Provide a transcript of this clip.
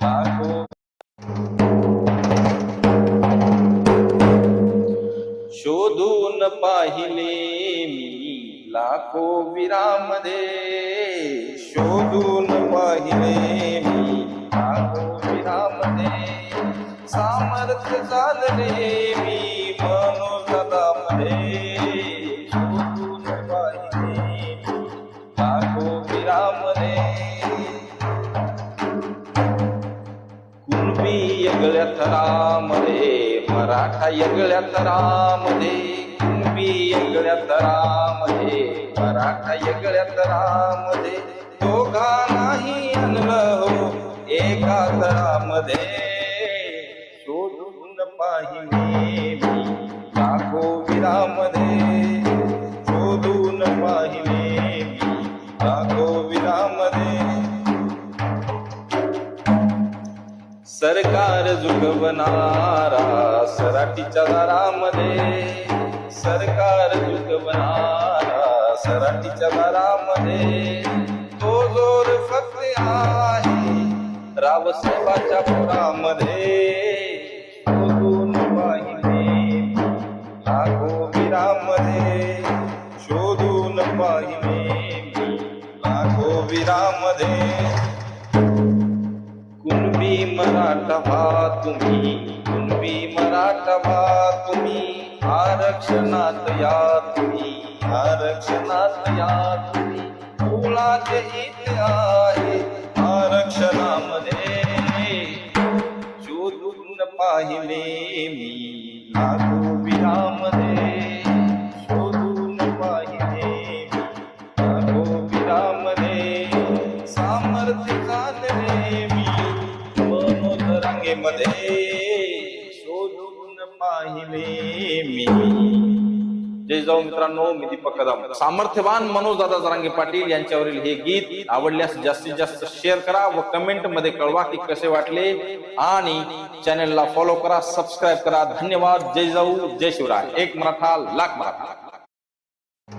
लाखो शोधून पाहिले मी लाखो वीरामध्ये, शोधून पाहिले मी लाखो वीरामध्ये, सामर्थ्य चालले मी मनोजदामध्ये, शोधून पाहिले मी लाखो वीरामध्ये. कुणबी येगळ्या थरामध्ये, मराठा येगळ्या थरामध्ये, कुणबी येगळ्या थरामध्ये, मराठा येगळ्या थरामध्ये, दोघा नाही आणलं हो एका थरामध्ये. शोधून पाहिले मी लाखो वीरामध्ये, शोधून पाहिले मी लाखो वीरामध्ये. सरकार झुकवणारा सराटीच्या दारामध्ये, सरकार झुकवणारा सराटीच्या दारामध्ये, तो जोर फक्त आहे रावसाहेबाच्या पोरामध्ये. शोधून पाहिले लाखो वीरामध्ये, शोधून पाहिले लाखो वीरामध्ये. कुणबी मराठा व्हा तुम्ही, कुणबी मराठा व्हा तुम्ही, आरक्षणात या तुम्ही, आरक्षणात या तुम्ही. मुळाचे इथे आहे आरक्षणामध्ये. शोधून पाहिले मी लाखो वीरामध्ये, शोधून पाहिले मी लाखो वीरामध्ये, सामर्थ्य चालले मी मध्ये, शोधून पाहिले मी. जय जाऊ मित्रांनो, मी दीपक कदम. सामर्थ्यवान मनोजदादा जरांगे पाटील यांच्यावरील हे गीत आवडल्यास जास्तीत जास्त शेअर करा व कमेंट मध्ये कळवा की कसे वाटले, आणि चॅनलला फॉलो करा, सबस्क्राईब करा. धन्यवाद. जय जाऊ, जय शिवराय. एक मराठा लाख मराठा.